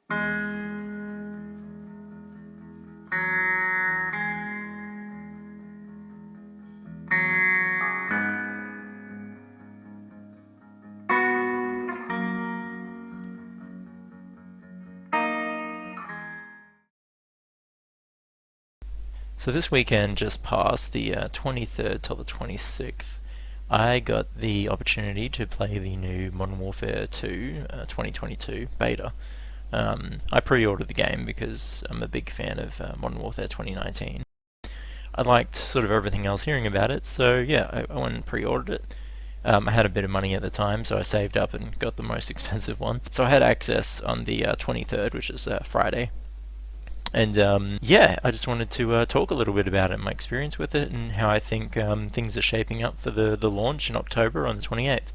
So this weekend just passed, the 23rd till the 26th, I got the opportunity to play the new Modern Warfare 2 2022 beta. I pre-ordered the game because I'm a big fan of Modern Warfare 2019. I liked sort of everything else hearing about it, so yeah, I went and pre-ordered it. I had a bit of money at the time, so I saved up and got the most expensive one. So I had access on the 23rd, which is Friday. And yeah, I just wanted to talk a little bit about it, my experience with it, and how I think things are shaping up for the launch in October on the 28th.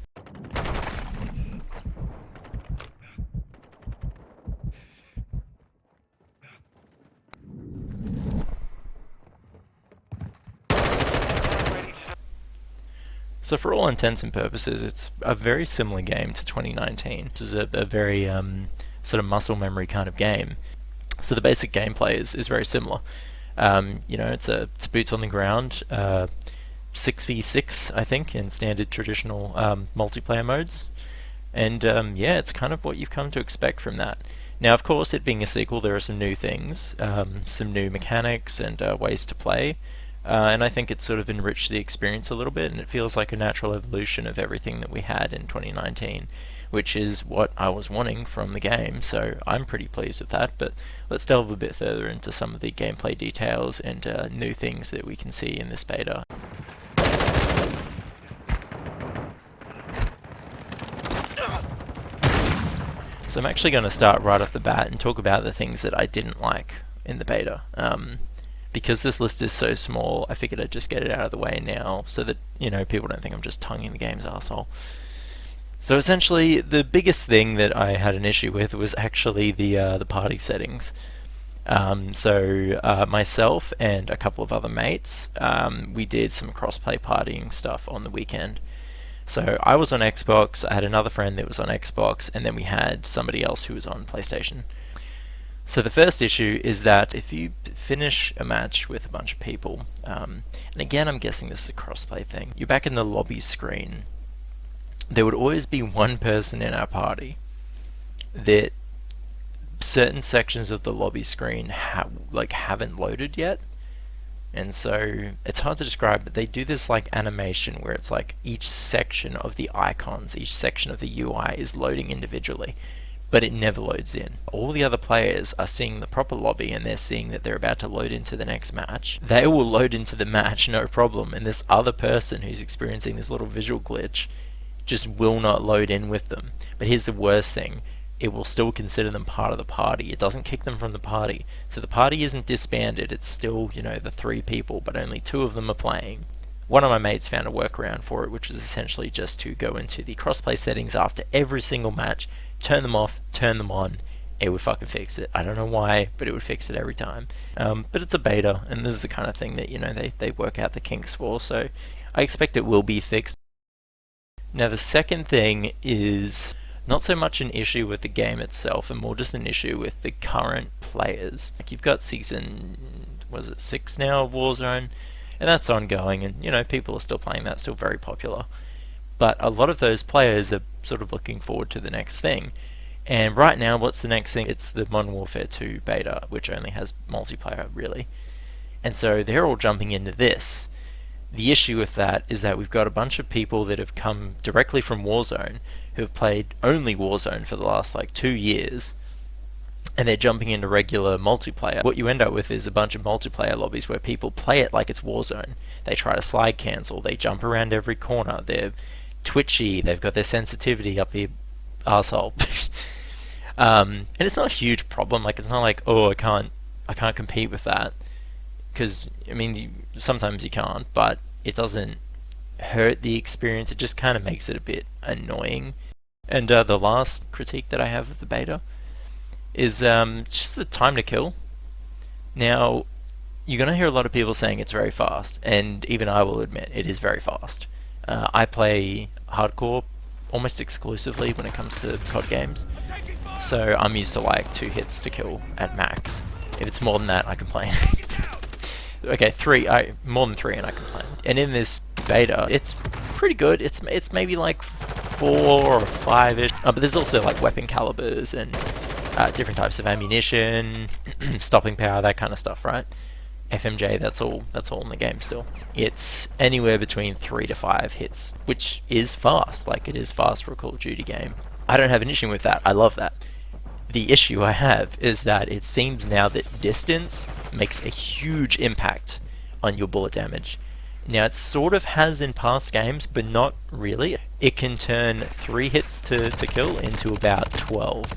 So for all intents and purposes, it's a very similar game to 2019. This is a very sort of muscle memory kind of game. So the basic gameplay is very similar. It's boots on the ground, 6v6, I think, in standard traditional multiplayer modes. And yeah, it's kind of what you've come to expect from that. Now, of course, it being a sequel, there are some new things, some new mechanics and ways to play. And I think it's sort of enriched the experience a little bit, and it feels like a natural evolution of everything that we had in 2019, which is what I was wanting from the game, so I'm pretty pleased with that. But let's delve a bit further into some of the gameplay details and new things that we can see in this beta. So I'm actually going to start right off the bat and talk about the things that I didn't like in the beta. Because this list is so small, I figured I'd just get it out of the way now so that, people don't think I'm just tonguing the game's arsehole. So essentially, the biggest thing that I had an issue with was actually the party settings. Myself and a couple of other mates, we did some crossplay partying stuff on the weekend. So I was on Xbox, I had another friend that was on Xbox, and then we had somebody else who was on PlayStation. So the first issue is that if you finish a match with a bunch of people, and again I'm guessing this is a crossplay thing, you're back in the lobby screen, there would always be one person in our party that certain sections of the lobby screen haven't loaded yet. And so it's hard to describe, but they do this like animation where it's like each section of the icons, each section of the UI is loading individually, but it never loads in. All the other players are seeing the proper lobby and they're seeing that they're about to load into the next match. They will load into the match, no problem, and this other person who's experiencing this little visual glitch just will not load in with them. But here's the worst thing. It will still consider them part of the party. It doesn't kick them from the party. So the party isn't disbanded. It's still, the 3 people, but only 2 of them are playing. One of my mates found a workaround for it, which was essentially just to go into the crossplay settings after every single match, turn them off, turn them on. It would fucking fix it. I don't know why, but it would fix it every time. But it's a beta, and this is the kind of thing that, they work out the kinks for, so I expect it will be fixed. Now the second thing is not so much an issue with the game itself, and more just an issue with the current players. Like, you've got season, 6 now of Warzone, and that's ongoing, and people are still playing that, still very popular. But a lot of those players are sort of looking forward to the next thing. And right now, what's the next thing? It's the Modern Warfare 2 beta, which only has multiplayer, really. And so they're all jumping into this. The issue with that is that we've got a bunch of people that have come directly from Warzone, who have played only Warzone for the last 2 years, and they're jumping into regular multiplayer. What you end up with is a bunch of multiplayer lobbies where people play it like it's Warzone. They try to slide cancel, they jump around every corner, they're twitchy, they've got their sensitivity up the arsehole. And it's not a huge problem. It's not like, oh, I can't compete with that, because sometimes you can't, but it doesn't hurt the experience. It just kind of makes it a bit annoying. And the last critique that I have of the beta is just the time to kill. Now, you're going to hear a lot of people saying it's very fast, and even I will admit it is very fast. I play hardcore almost exclusively when it comes to COD games, So I'm used to like 2 hits to kill at max. If it's more than that, I complain. Okay, 3, more than 3 and I complain. And in this beta, it's pretty good. It's maybe like 4 or 5-ish. But there's also like weapon calibers and different types of ammunition, stopping power, that kind of stuff, right? FMJ, that's all in the game still. It's anywhere between 3 to 5 hits, which is fast. Like, it is fast for a Call of Duty game. I don't have an issue with that. I love that. The issue I have is that it seems now that distance makes a huge impact on your bullet damage. Now, it sort of has in past games, but not really. It can turn 3 hits to kill into about 12,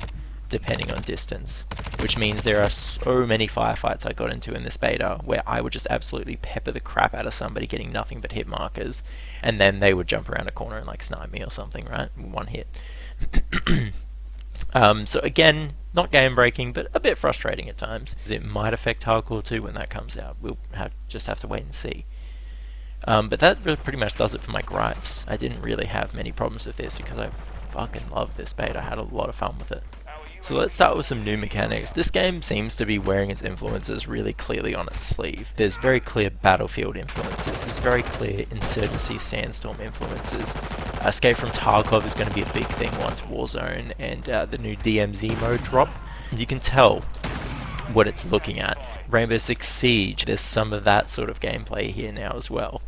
depending on distance. Which means there are so many firefights I got into in this beta where I would just absolutely pepper the crap out of somebody getting nothing but hit markers, and then they would jump around a corner and like snipe me or something, right? 1 hit. So again, not game breaking, but a bit frustrating at times. It might affect Hardcore 2 when that comes out. We'll just have to wait and see. But that really pretty much does it for my gripes. I didn't really have many problems with this because I fucking love this beta. I had a lot of fun with it. So let's start with some new mechanics. This game seems to be wearing its influences really clearly on its sleeve. There's very clear Battlefield influences, there's very clear Insurgency Sandstorm influences. Escape from Tarkov is going to be a big thing once Warzone and the new DMZ mode drop. You can tell what it's looking at. Rainbow Six Siege, there's some of that sort of gameplay here now as well.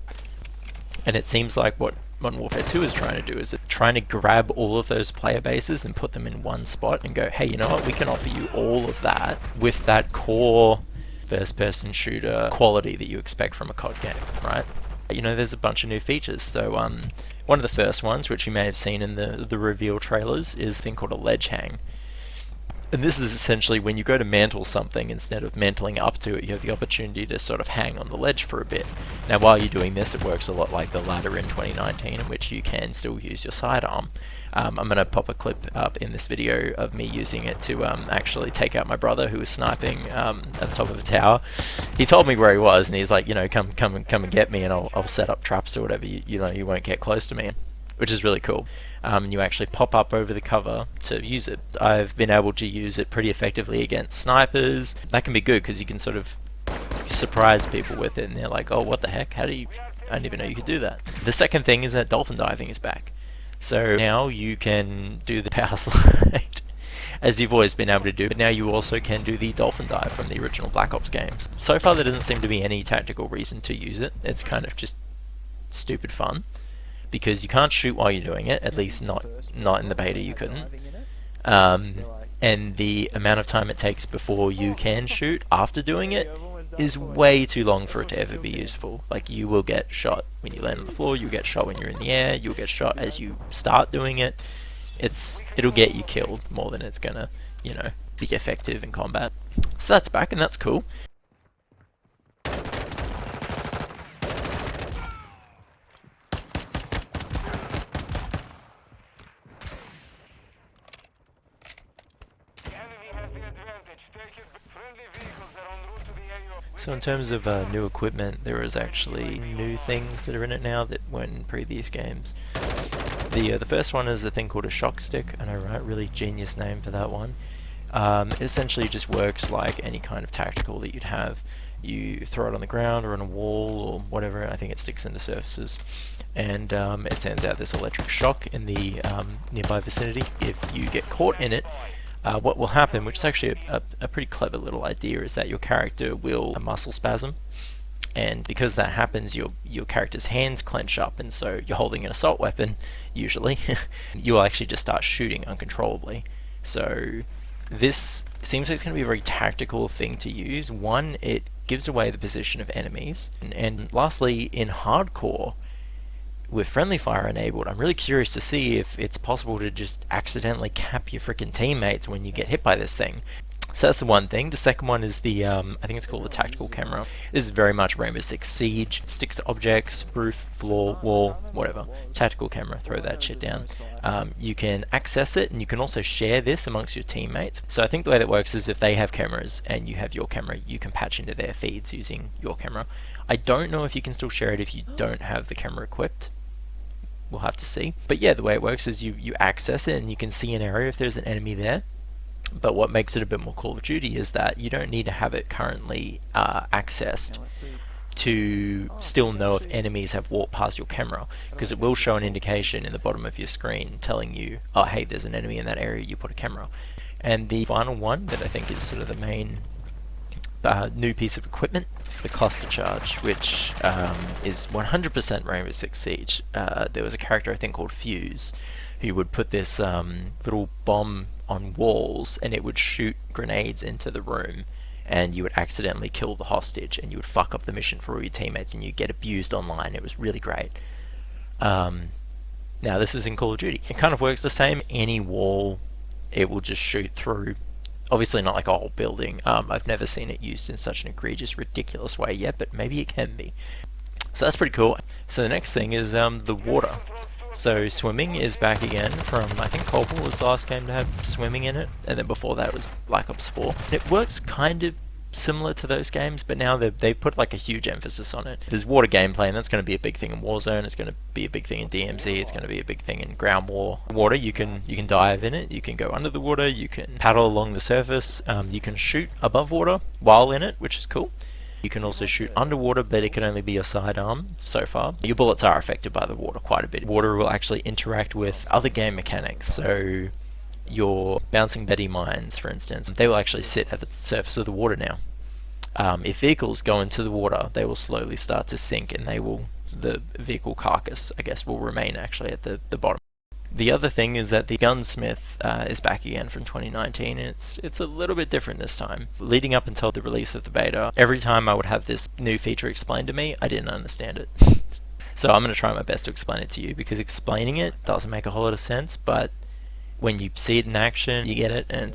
And it seems like what Modern Warfare 2 is trying to do is trying to grab all of those player bases and put them in one spot and go, hey, you know what, we can offer you all of that with that core first-person shooter quality that you expect from a COD game, right? You know, there's a bunch of new features. So one of the first ones, which you may have seen in the reveal trailers, is a thing called a ledge hang. And this is essentially when you go to mantle something, instead of mantling up to it, you have the opportunity to sort of hang on the ledge for a bit. Now, while you're doing this, it works a lot like the ladder in 2019, in which you can still use your sidearm. I'm going to pop a clip up in this video of me using it to actually take out my brother who was sniping at the top of a tower. He told me where he was, and he's like, you know, come and get me, and I'll set up traps or whatever. You know, you won't get close to me, which is really cool. You actually pop up over the cover to use it. I've been able to use it pretty effectively against snipers. That can be good because you can sort of surprise people with it, and they're like, oh, what the heck? I didn't even know you could do that. The second thing is that dolphin diving is back. So now you can do the power slide as you've always been able to do, but now you also can do the dolphin dive from the original Black Ops games. So far there doesn't seem to be any tactical reason to use it. It's kind of just stupid fun, because you can't shoot while you're doing it, at least not in the beta you couldn't. And the amount of time it takes before you can shoot after doing it is way too long for it to ever be useful. Like, you will get shot when you land on the floor, you'll get shot when you're in the air, you'll get shot as you start doing it. It'll get you killed more than it's gonna, you know, be effective in combat. So that's back, and that's cool. So in terms of new equipment, there is actually new things that are in it now that weren't in previous games. The first one is a thing called a shock stick. I know, right? Really genius name for that one. It essentially just works like any kind of tactical that you'd have. You throw it on the ground or on a wall or whatever. I think it sticks into surfaces, and it sends out this electric shock in the nearby vicinity. If you get caught in it, what will happen, which is actually a pretty clever little idea, is that your character will muscle spasm, and because that happens, your character's hands clench up, and so you're holding an assault weapon, usually, you'll actually just start shooting uncontrollably. So this seems like it's going to be a very tactical thing to use. One, it gives away the position of enemies, and lastly, in hardcore, with friendly fire enabled, I'm really curious to see if it's possible to just accidentally cap your freaking teammates when you get hit by this thing. So that's the one thing. The second one is the, I think it's called the tactical camera. This is very much Rainbow Six Siege. It sticks to objects, roof, floor, wall, whatever. Tactical camera, throw that shit down. You can access it, and you can also share this amongst your teammates. So I think the way that works is if they have cameras and you have your camera, you can patch into their feeds using your camera. I don't know if you can still share it if you don't have the camera equipped. We'll have to see. But yeah, the way it works is you access it, and you can see an area if there's an enemy there. But what makes it a bit more Call of Duty is that you don't need to have it currently accessed to still know if enemies have walked past your camera, because it will show an indication in the bottom of your screen telling you, oh hey, there's an enemy in that area, you put a camera. And the final one that I think is sort of the main new piece of equipment, the cluster charge, which is 100% Rainbow Six Siege. There was a character I think called Fuse who would put this little bomb on walls and it would shoot grenades into the room, and you would accidentally kill the hostage and you would fuck up the mission for all your teammates and you'd get abused online. It was really great. Now this is in Call of Duty. It kind of works the same. Any wall it will just shoot through. Obviously not like a whole building. I've never seen it used in such an egregious, ridiculous way yet, but maybe it can be. So that's pretty cool. So the next thing is the water. So swimming is back again from, I think Cold War was the last game to have swimming in it, and then before that was Black Ops 4. It works kind of similar to those games, but now they've put like a huge emphasis on it. There's water gameplay, and that's going to be a big thing in Warzone. It's going to be a big thing in DMZ. It's going to be a big thing in Ground War. Water, you can dive in it. You can go under the water. You can paddle along the surface. You can shoot above water while in it, which is cool. You can also shoot underwater, but it can only be your sidearm so far. Your bullets are affected by the water quite a bit. Water will actually interact with other game mechanics. So your bouncing Betty mines, for instance, they will actually sit at the surface of the water now. If vehicles go into the water, they will slowly start to sink, and the vehicle carcass, I guess, will remain actually at the bottom. The other thing is that the gunsmith is back again from 2019, and it's a little bit different this time. Leading up until the release of the beta, every time I would have this new feature explained to me, I didn't understand it. So I'm going to try my best to explain it to you, because explaining it doesn't make a whole lot of sense, but when you see it in action, you get it, and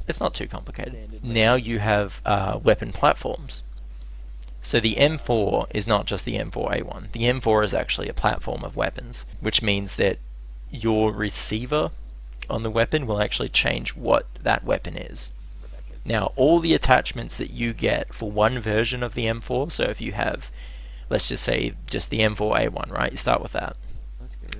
it's not too complicated. Now you have weapon platforms. So the M4 is not just the M4A1. The M4 is actually a platform of weapons, which means that your receiver on the weapon will actually change what that weapon is. Now, all the attachments that you get for one version of the M4, so if you have, let's just say, just the M4A1, right? You start with that,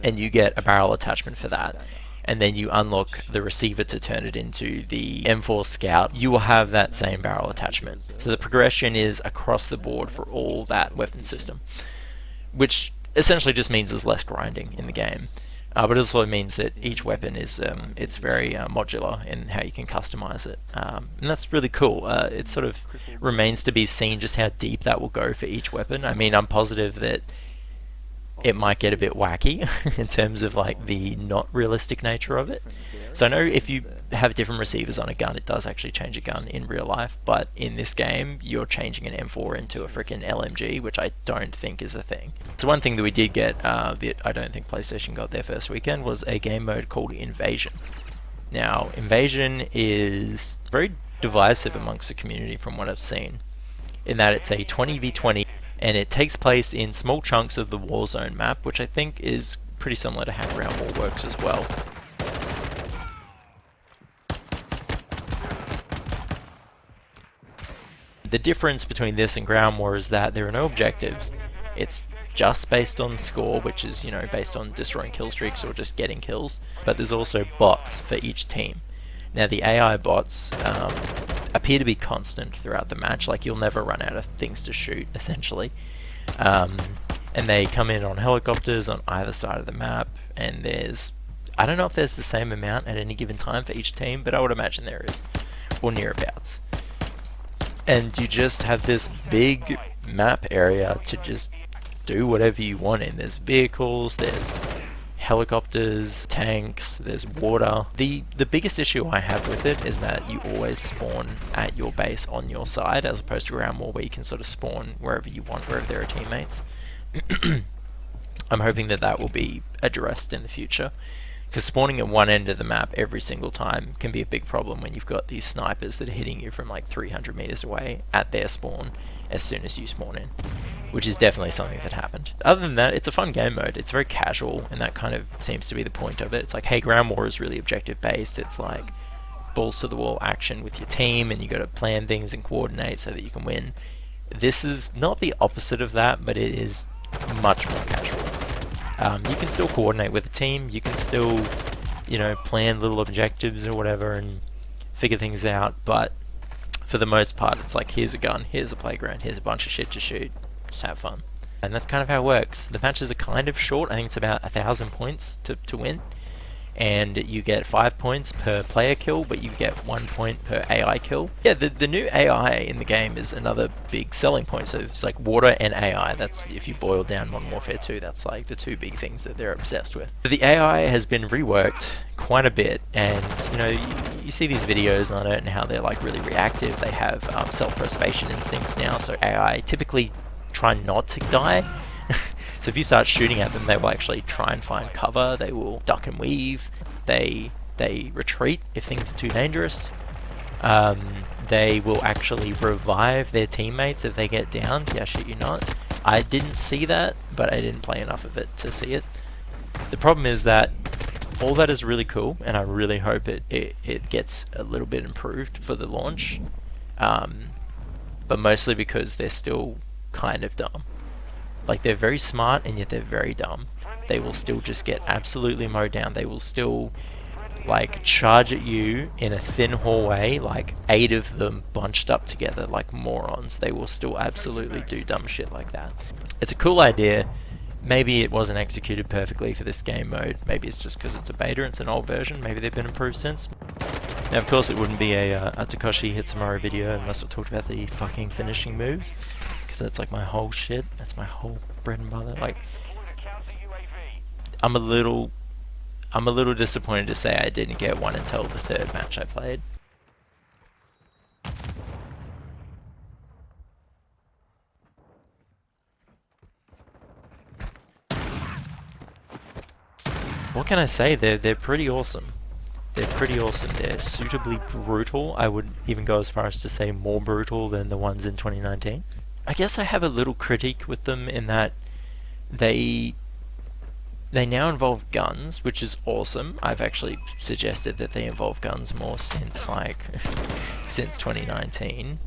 and you get a barrel attachment for that, and then you unlock the receiver to turn it into the M4 Scout, you will have that same barrel attachment. So the progression is across the board for all that weapon system, which essentially just means there's less grinding in the game. But it also means that each weapon is it's very modular in how you can customize it, and that's really cool. It sort of remains to be seen just how deep that will go for each weapon. I mean, I'm positive that it might get a bit wacky in terms of like the not realistic nature of it. So I know if you have different receivers on a gun, it does actually change a gun in real life, but in this game you're changing an M4 into a freaking LMG, which I don't think is a thing. So one thing that we did get that I don't think PlayStation got their first weekend was a game mode called Invasion. Now Invasion is very divisive amongst the community from what I've seen, in that it's a 20v20 and it takes place in small chunks of the Warzone map, which I think is pretty similar to how Ground War works as well. The difference between this and Ground War is that there are no objectives. It's just based on score, which is, you know, based on destroying kill streaks or just getting kills. But there's also bots for each team. Now the AI bots appear to be constant throughout the match, like you'll never run out of things to shoot, essentially. And they come in on helicopters on either side of the map, and I don't know if there's the same amount at any given time for each team, but I would imagine there is, or nearabouts. And you just have this big map area to just do whatever you want in. There's vehicles, there's helicopters, tanks, there's water. The biggest issue I have with it is that you always spawn at your base on your side, as opposed to Ground War where you can sort of spawn wherever you want, wherever there are teammates. I'm hoping that that will be addressed in the future, because spawning at one end of the map every single time can be a big problem when you've got these snipers that are hitting you from like 300 meters away at their spawn as soon as you spawn in, which is definitely something that happened. Other than that, it's a fun game mode. It's very casual, and that kind of seems to be the point of it. It's like, hey, Ground War is really objective based. It's like balls to the wall action with your team, and you got to plan things and coordinate so that you can win. This is not the opposite of that, but it is much more casual. You can still coordinate with a team. You can still, you know, plan little objectives or whatever and figure things out, but for the most part, it's like, here's a gun, here's a playground, here's a bunch of shit to shoot, just have fun. And that's kind of how it works. The matches are kind of short. I think it's about 1,000 points to win. And you get 5 points per player kill, but you get 1 point per AI kill. Yeah, the new AI in the game is another big selling point. So it's like water and AI. That's, if you boil down Modern Warfare 2, that's like the two big things that they're obsessed with. The AI has been reworked quite a bit, and you know, you see these videos on it and how they're like really reactive. They have self-preservation instincts now, so AI typically try not to die. So if you start shooting at them, they will actually try and find cover. They will duck and weave. They retreat if things are too dangerous. They will actually revive their teammates if they get down. Yeah, shit you not. I didn't see that, but I didn't play enough of it to see it. The problem is that all that is really cool, and I really hope it gets a little bit improved for the launch. But mostly because they're still kind of dumb. Like, they're very smart and yet they're very dumb. They will still just get absolutely mowed down. They will still like charge at you in a thin hallway, like 8 of them bunched up together like morons. They will still absolutely do dumb shit like that. It's a cool idea. Maybe it wasn't executed perfectly for this game mode. Maybe it's just because it's a beta and it's an old version. Maybe they've been improved since. Now, of course, it wouldn't be a Takoshi Hitsamaru video unless I talked about the fucking finishing moves, because that's like my whole shit. That's my whole bread and butter. Like, I'm a little disappointed to say I didn't get one until the 3rd match I played. What can I say? They're pretty awesome. They're pretty awesome. They're suitably brutal. I would even go as far as to say more brutal than the ones in 2019. I guess I have a little critique with them in that they now involve guns, which is awesome. I've actually suggested that they involve guns more since since 2019.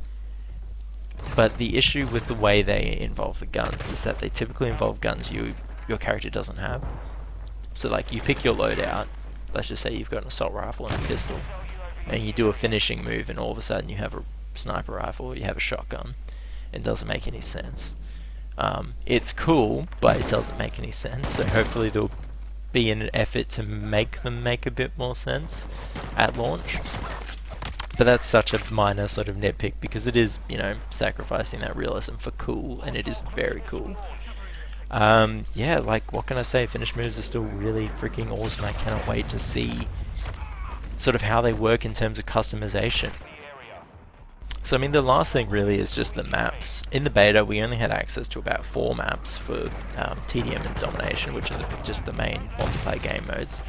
But the issue with the way they involve the guns is that they typically involve guns your character doesn't have. So like, you pick your loadout. Let's just say you've got an assault rifle and a pistol, and you do a finishing move, and all of a sudden you have a sniper rifle, or you have a shotgun. It doesn't make any sense. It's cool, but it doesn't make any sense. So hopefully there'll be an effort to make them make a bit more sense at launch. But that's such a minor sort of nitpick, because it is, you know, sacrificing that realism for cool, and it is very cool. Yeah, like, what can I say? Finish moves are still really freaking awesome. I cannot wait to see sort of how they work in terms of customization. So I mean, the last thing really is just the maps. In the beta, we only had access to about 4 maps for TDM and Domination, which are just the main multiplayer game modes.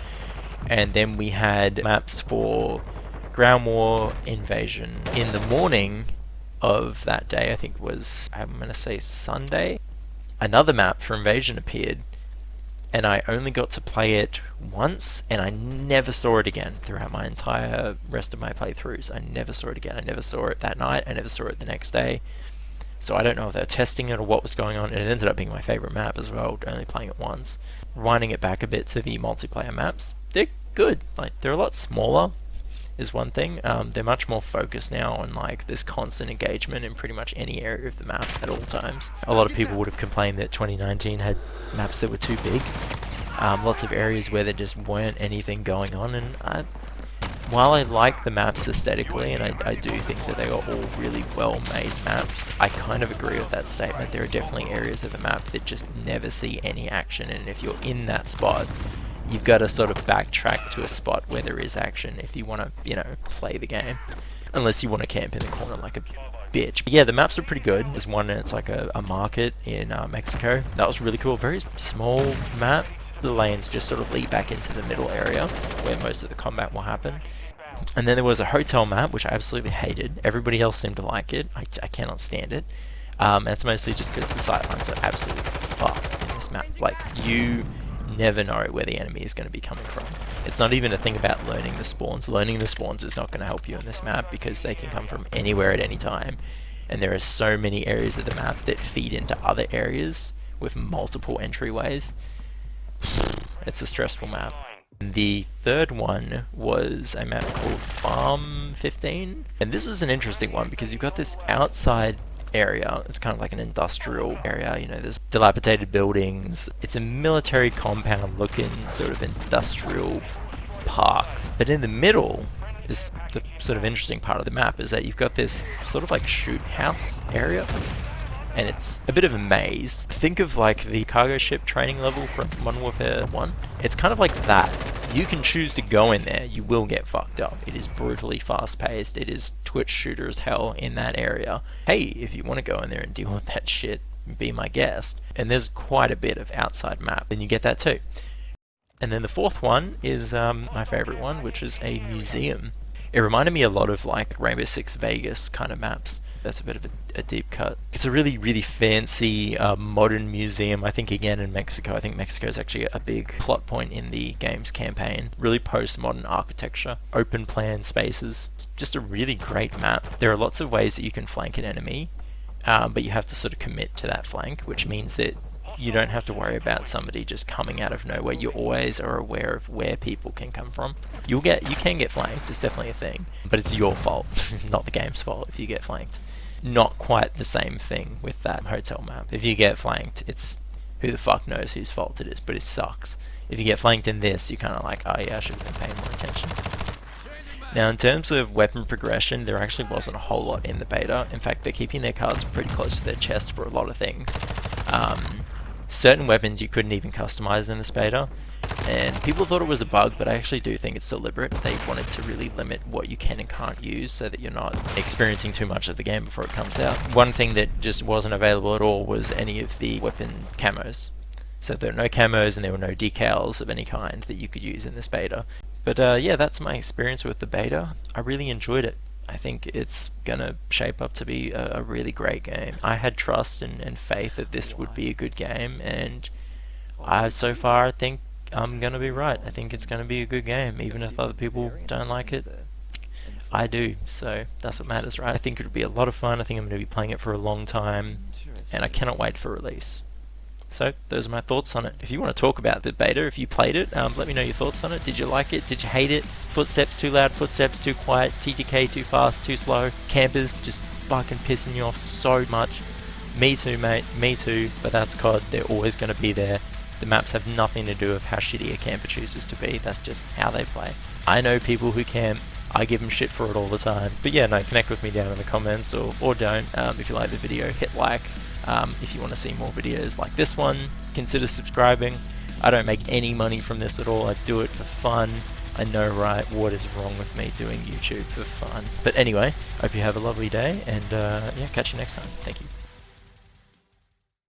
And then we had maps for Ground War, Invasion. In the morning of that day, I think it was, I'm going to say Sunday, another map for Invasion appeared, and I only got to play it once, and I never saw it again throughout my entire rest of my playthroughs. I never saw it again. I never saw it that night. I never saw it the next day. So I don't know if they were testing it or what was going on. It ended up being my favorite map as well, only playing it once. Rewinding it back a bit to the multiplayer maps, they're good. Like, they're a lot smaller, is one thing. They're much more focused now on like this constant engagement in pretty much any area of the map at all times. A lot of people would have complained that 2019 had maps that were too big. Lots of areas where there just weren't anything going on, and while I like the maps aesthetically, and I do think that they are all really well made maps, I kind of agree with that statement. There are definitely areas of the map that just never see any action, and if you're in that spot, you've got to sort of backtrack to a spot where there is action if you want to, you know, play the game. Unless you want to camp in the corner like a bitch. But yeah, the maps are pretty good. There's one and it's like a market in Mexico. That was really cool. Very small map. The lanes just sort of lead back into the middle area where most of the combat will happen. And then there was a hotel map, which I absolutely hated. Everybody else seemed to like it. I cannot stand it. And it's mostly just because the sightlines are absolutely fucked in this map. Like, you never know where the enemy is going to be coming from. It's not even a thing about learning the spawns. Learning the spawns is not going to help you in this map, because they can come from anywhere at any time. And there are so many areas of the map that feed into other areas with multiple entryways. It's a stressful map. The third one was a map called Farm 15. And this is an interesting one because you've got this outside area. It's kind of like an industrial area, you know, there's dilapidated buildings. It's a military compound looking sort of industrial park. But in the middle is the sort of interesting part of the map, is that you've got this sort of like shoot house area. And it's a bit of a maze. Think of like the cargo ship training level from Modern Warfare 1. It's kind of like that. You can choose to go in there, you will get fucked up. It is brutally fast paced, it is Twitch shooter as hell in that area. Hey, if you want to go in there and deal with that shit, be my guest. And there's quite a bit of outside map, then you get that too. And then the fourth one is my favourite one, which is a museum. It reminded me a lot of like Rainbow Six Vegas kind of maps. That's a bit of a deep cut. It's a really, really fancy modern museum. I think again in Mexico. I think Mexico is actually a big plot point in the game's campaign. Really postmodern architecture, open plan spaces. It's just a really great map. There are lots of ways that you can flank an enemy, but you have to sort of commit to that flank, which means that you don't have to worry about somebody just coming out of nowhere. You always are aware of where people can come from. You can get flanked, it's definitely a thing, but it's your fault, not the game's fault if you get flanked. Not quite the same thing with that hotel map. If you get flanked, it's who the fuck knows whose fault it is, but it sucks. If you get flanked in this, you're kind of like, oh yeah, I should have been paying more attention. Now, in terms of weapon progression, there actually wasn't a whole lot in the beta. In fact, they're keeping their cards pretty close to their chest for a lot of things. Certain weapons you couldn't even customize in this beta, and people thought it was a bug, but I actually do think it's deliberate. They wanted to really limit what you can and can't use so that you're not experiencing too much of the game before it comes out. One thing that just wasn't available at all was any of the weapon camos. So there were no camos and there were no decals of any kind that you could use in this beta. But yeah, that's my experience with the beta. I really enjoyed it. I think it's gonna shape up to be a really great game. I had trust and faith that this would be a good game, and so far I think I'm gonna be right. I think it's gonna be a good game, even if other people don't like it. I do, so that's what matters, right? I think it'll be a lot of fun. I think I'm gonna be playing it for a long time, and I cannot wait for release. So those are my thoughts on it. If you want to talk about the beta, if you played it, let me know your thoughts on it. Did you like it? Did you hate it? Footsteps too loud, footsteps too quiet, TTK too fast, too slow, campers just fucking pissing you off so much. Me too, mate, me too, but that's COD, they're always going to be there. The maps have nothing to do with how shitty a camper chooses to be, that's just how they play. I know people who camp, I give them shit for it all the time. But yeah, no, connect with me down in the comments, or don't. If you like the video, hit like. If you want to see more videos like this one, consider subscribing. I don't make any money from this at all, I do it for fun. I know, right, what is wrong with me doing YouTube for fun. But anyway, hope you have a lovely day, and yeah, catch you next time. Thank you.